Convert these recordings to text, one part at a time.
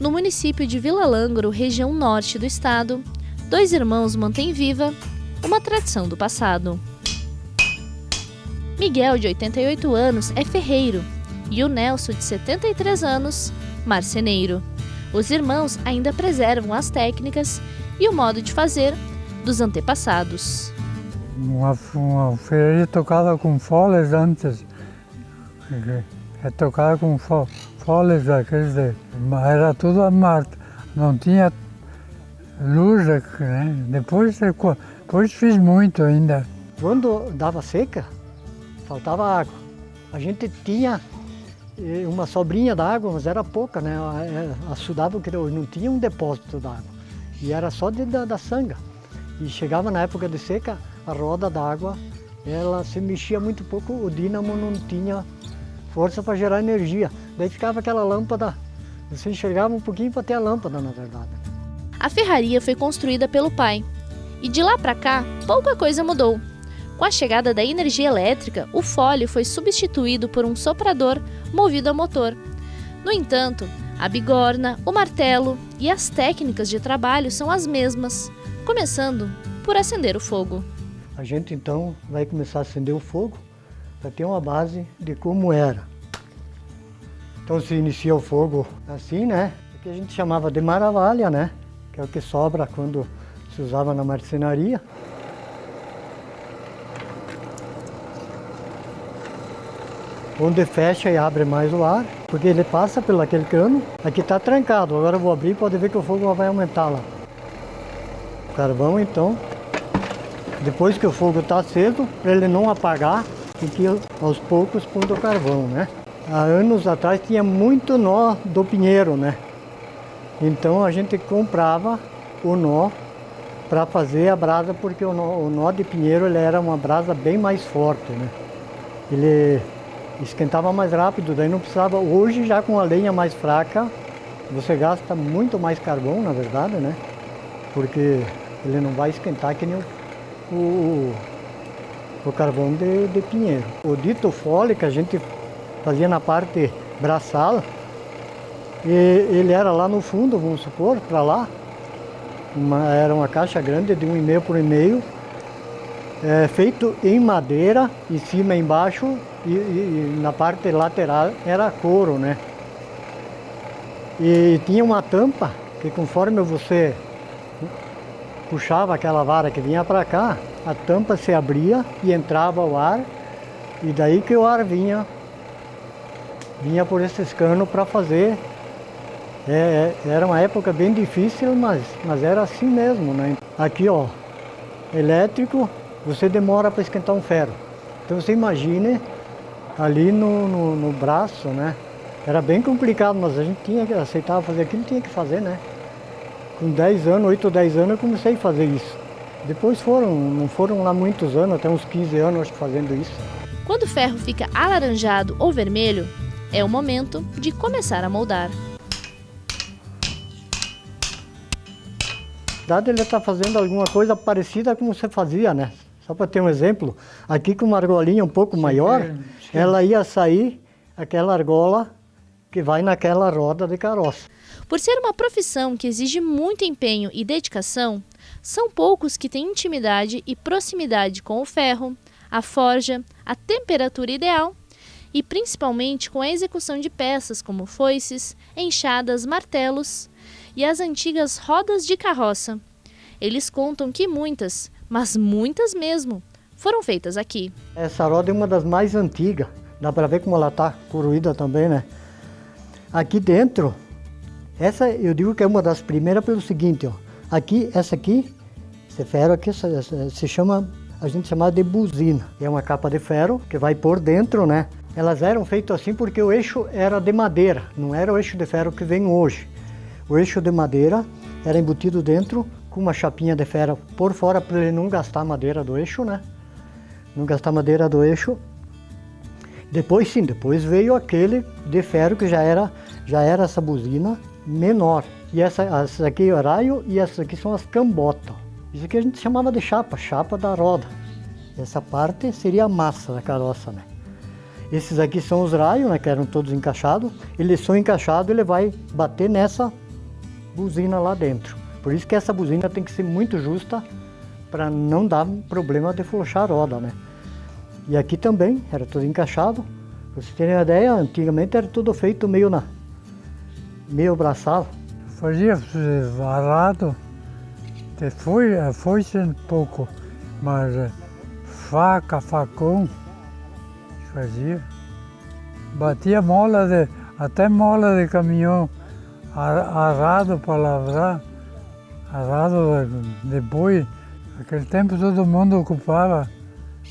No município de Vila Lângaro, região norte do estado, dois irmãos mantêm viva uma tradição do passado. Miguel, de 88 anos, é ferreiro e o Nelson, de 73 anos, marceneiro. Os irmãos ainda preservam as técnicas e o modo de fazer dos antepassados. Uma ferreira tocava com foles antes, tocava com foles daqueles, era tudo a marca, não tinha luz, né? Depois fiz muito ainda. Quando dava seca, faltava água. A gente tinha uma sobrinha d'água, mas era pouca, né? Açudava, não tinha um depósito d'água. E era só da sanga. E chegava na época de seca, a roda d'água, ela se mexia muito pouco, o dínamo não tinha força para gerar energia. Daí ficava aquela lâmpada, você enxergava um pouquinho para ter a lâmpada, na verdade. A ferraria foi construída pelo pai. E de lá para cá, pouca coisa mudou. Com a chegada da energia elétrica, o fole foi substituído por um soprador movido a motor. No entanto, a bigorna, o martelo e as técnicas de trabalho são as mesmas, começando por acender o fogo. A gente então vai começar a acender o fogo para ter uma base de como era. Então se inicia o fogo assim, né? O que a gente chamava de maravalha, né? Que é o que sobra quando se usava na marcenaria. Onde fecha e abre mais o ar, porque ele passa pelo aquele cano. Aqui está trancado, agora eu vou abrir e pode ver que o fogo vai aumentar lá. O carvão então, depois que o fogo está aceso, para ele não apagar, tem que ir aos poucos pondo o carvão, né? Há anos atrás tinha muito nó do pinheiro, né? Então a gente comprava o nó para fazer a brasa, porque o nó de pinheiro ele era uma brasa bem mais forte, né? Ele esquentava mais rápido, daí não precisava. Hoje já com a lenha mais fraca, você gasta muito mais carvão, na verdade, né? Porque ele não vai esquentar que nem o carvão de pinheiro. O dito fole que a gente fazia na parte braçal, e ele era lá no fundo, vamos supor, para lá. Era uma caixa grande de 1,5 por 1,5, feito em madeira, em cima e embaixo, e na parte lateral era couro, né? E tinha uma tampa que conforme você puxava aquela vara que vinha para cá, a tampa se abria e entrava o ar, e daí que o ar vinha por esses canos para fazer. Era uma época bem difícil, mas era assim mesmo, né? Aqui, ó, elétrico, você demora para esquentar um ferro. Então você imagine ali no braço, né? Era bem complicado, mas a gente tinha que aceitar fazer aquilo, tinha que fazer, né? Com 10 anos, 8 ou 10 anos eu comecei a fazer isso. Depois não foram lá muitos anos, até uns 15 anos acho que fazendo isso. Quando o ferro fica alaranjado ou vermelho, é o momento de começar a moldar. Na verdade ele está fazendo alguma coisa parecida como você fazia, né? Só para ter um exemplo, aqui com uma argolinha um pouco maior, ela ia sair aquela argola que vai naquela roda de carroça. Por ser uma profissão que exige muito empenho e dedicação, são poucos que têm intimidade e proximidade com o ferro, a forja, a temperatura ideal e principalmente com a execução de peças como foices, enxadas, martelos e as antigas rodas de carroça. Eles contam que muitas, mas muitas mesmo, foram feitas aqui. Essa roda é uma das mais antigas, dá para ver como ela está corroída também, né? Aqui dentro, essa eu digo que é uma das primeiras pelo seguinte, ó. Aqui, esse ferro aqui se chama, a gente chama de buzina. É uma capa de ferro que vai por dentro, né? Elas eram feitas assim porque o eixo era de madeira, não era o eixo de ferro que vem hoje. O eixo de madeira era embutido dentro com uma chapinha de ferro por fora para ele não gastar madeira do eixo, né? Não gastar madeira do eixo. Depois veio aquele de ferro que já era essa buzina menor. E essa aqui é o raio e essas aqui são as cambotas. Isso aqui a gente chamava de chapa da roda. Essa parte seria a massa da carroça, né? Esses aqui são os raios, né, que eram todos encaixados. Eles são encaixados, ele vai bater nessa buzina lá dentro. Por isso que essa buzina tem que ser muito justa para não dar problema de flochar a roda, né? E aqui também era tudo encaixado. Pra vocês terem uma ideia, antigamente era tudo feito meio braçal. Fazia arado, foice um pouco, mas faca, facão, fazia. Batia até mola de caminhão, arado para lavrar, arado de boi. Naquele tempo todo mundo ocupava,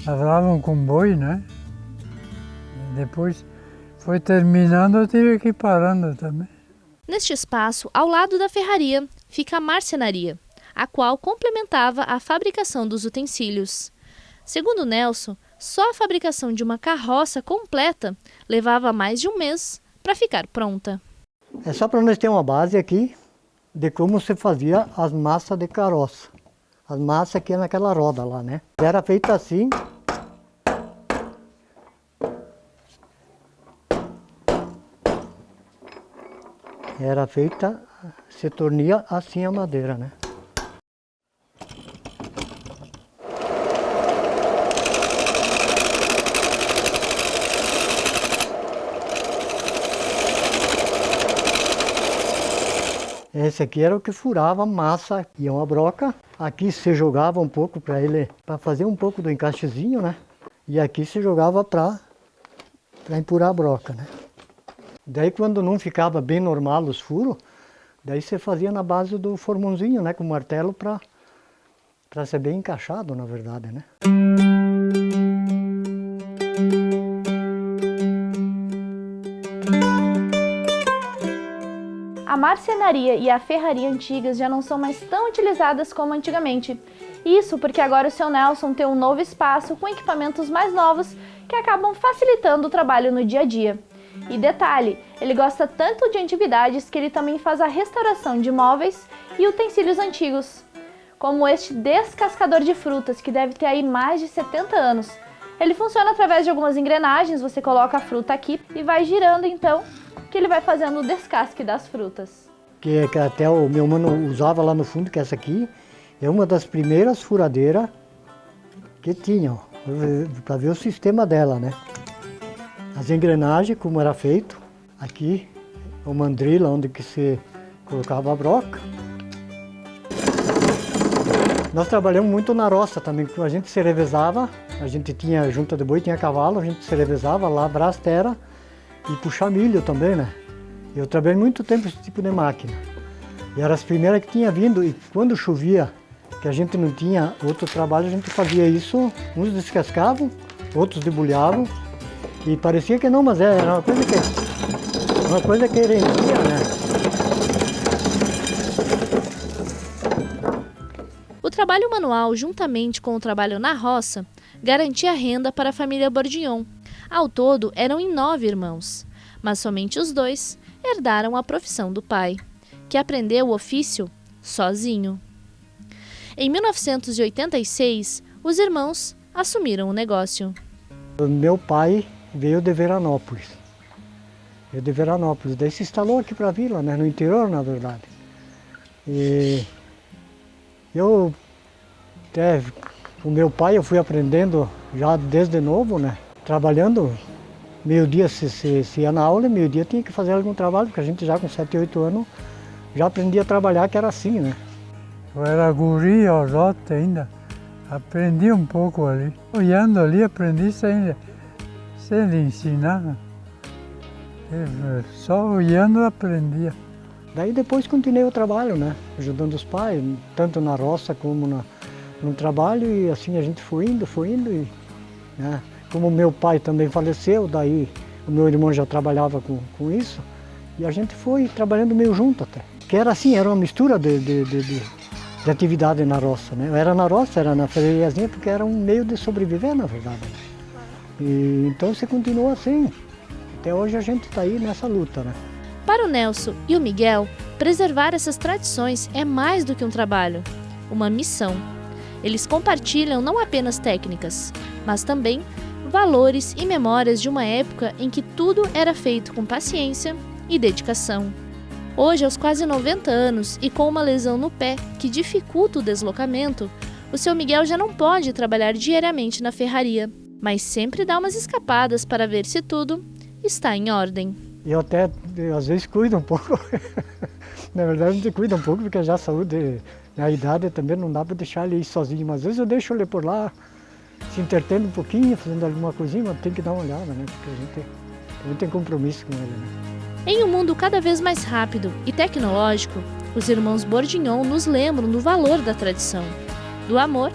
lavravam com boi, né? E depois foi terminando, eu tive que ir parando também. Neste espaço, ao lado da ferraria, fica a marcenaria, a qual complementava a fabricação dos utensílios. Segundo Nelson, só a fabricação de uma carroça completa levava mais de um mês para ficar pronta. É só para nós ter uma base aqui de como se fazia as massas de carroça. As massas que é naquela roda lá, né? Era feita assim. Era feita, se tornia assim a madeira, né? Esse aqui era o que furava a massa, ia uma broca. Aqui se jogava um pouco para fazer um pouco do encaixezinho, né? E aqui se jogava para empurrar a broca, né? Daí quando não ficava bem normal os furos, daí você fazia na base do formãozinho, né? Com martelo para ser bem encaixado, na verdade, né? A marcenaria e a ferraria antigas já não são mais tão utilizadas como antigamente. Isso porque agora o seu Nelson tem um novo espaço com equipamentos mais novos que acabam facilitando o trabalho no dia a dia. E detalhe, ele gosta tanto de antiguidades que ele também faz a restauração de móveis e utensílios antigos, como este descascador de frutas, que deve ter aí mais de 70 anos. Ele funciona através de algumas engrenagens, você coloca a fruta aqui e vai girando então, que ele vai fazendo o descasque das frutas. Que até o meu mano usava lá no fundo, que essa aqui é uma das primeiras furadeiras que tinha, para ver o sistema dela, né? As engrenagens, como era feito, aqui o mandrila, onde que se colocava a broca. Nós trabalhamos muito na roça também, a gente se revezava, a gente tinha junta de boi, tinha cavalo, a gente se revezava, lavrar as terras e puxar milho também, né? Eu trabalhei muito tempo esse tipo de máquina. E eram as primeiras que tinha vindo, e quando chovia, que a gente não tinha outro trabalho, a gente fazia isso, uns descascavam, outros debulhavam, e parecia que não, mas era uma coisa que rendia, né? O trabalho manual, juntamente com o trabalho na roça, garantia renda para a família Bourdignon. Ao todo, eram em 9 irmãos, mas somente os 2 herdaram a profissão do pai, que aprendeu o ofício sozinho. Em 1986, os irmãos assumiram o negócio. O meu pai veio de Veranópolis. Daí se instalou aqui para a vila, né? No interior, na verdade. E o meu pai eu fui aprendendo já desde novo, né? Trabalhando, meio-dia se ia na aula, meio-dia tinha que fazer algum trabalho, porque a gente já com 7, 8 anos já aprendia a trabalhar, que era assim, né? Eu era guri, ojote ainda, aprendi um pouco ali. Olhando ali, aprendi sem ensinar. Só olhando aprendia. Daí depois continuei o trabalho, né? Ajudando os pais, tanto na roça como no trabalho, e assim a gente foi indo e, né? Como meu pai também faleceu, daí o meu irmão já trabalhava com isso, e a gente foi trabalhando meio junto até. Que era assim, era uma mistura de atividade na roça, né? Era na roça, era na ferrariazinha, porque era um meio de sobreviver, na verdade. E então você continua assim. Até hoje a gente está aí nessa luta, né? Para o Nelson e o Miguel, preservar essas tradições é mais do que um trabalho, uma missão. Eles compartilham não apenas técnicas, mas também valores e memórias de uma época em que tudo era feito com paciência e dedicação. Hoje, aos quase 90 anos e com uma lesão no pé que dificulta o deslocamento, o seu Miguel já não pode trabalhar diariamente na ferraria, mas sempre dá umas escapadas para ver se tudo está em ordem. Eu até, às vezes, cuido um pouco. Na verdade, a gente cuida um pouco, porque já a saúde, a idade também não dá para deixar ele ir sozinho. Mas às vezes eu deixo ele por lá, se entretendo um pouquinho, fazendo alguma coisinha, mas tem que dar uma olhada, né? Porque a gente tem compromisso com ele, né? Em um mundo cada vez mais rápido e tecnológico, os irmãos Bourguignon nos lembram do valor da tradição, do amor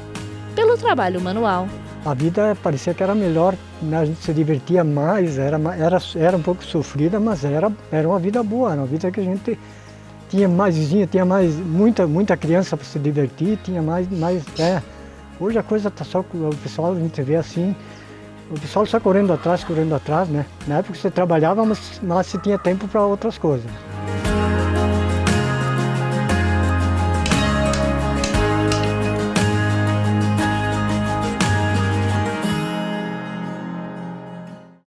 pelo trabalho manual. A vida parecia que era melhor, né? A gente se divertia mais, era um pouco sofrida, mas era uma vida boa, era uma vida que a gente tinha mais vizinha, tinha muita criança para se divertir, tinha mais. Hoje a coisa está só, o pessoal a gente vê assim, o pessoal só correndo atrás, né? Na época você trabalhava, mas você tinha tempo para outras coisas.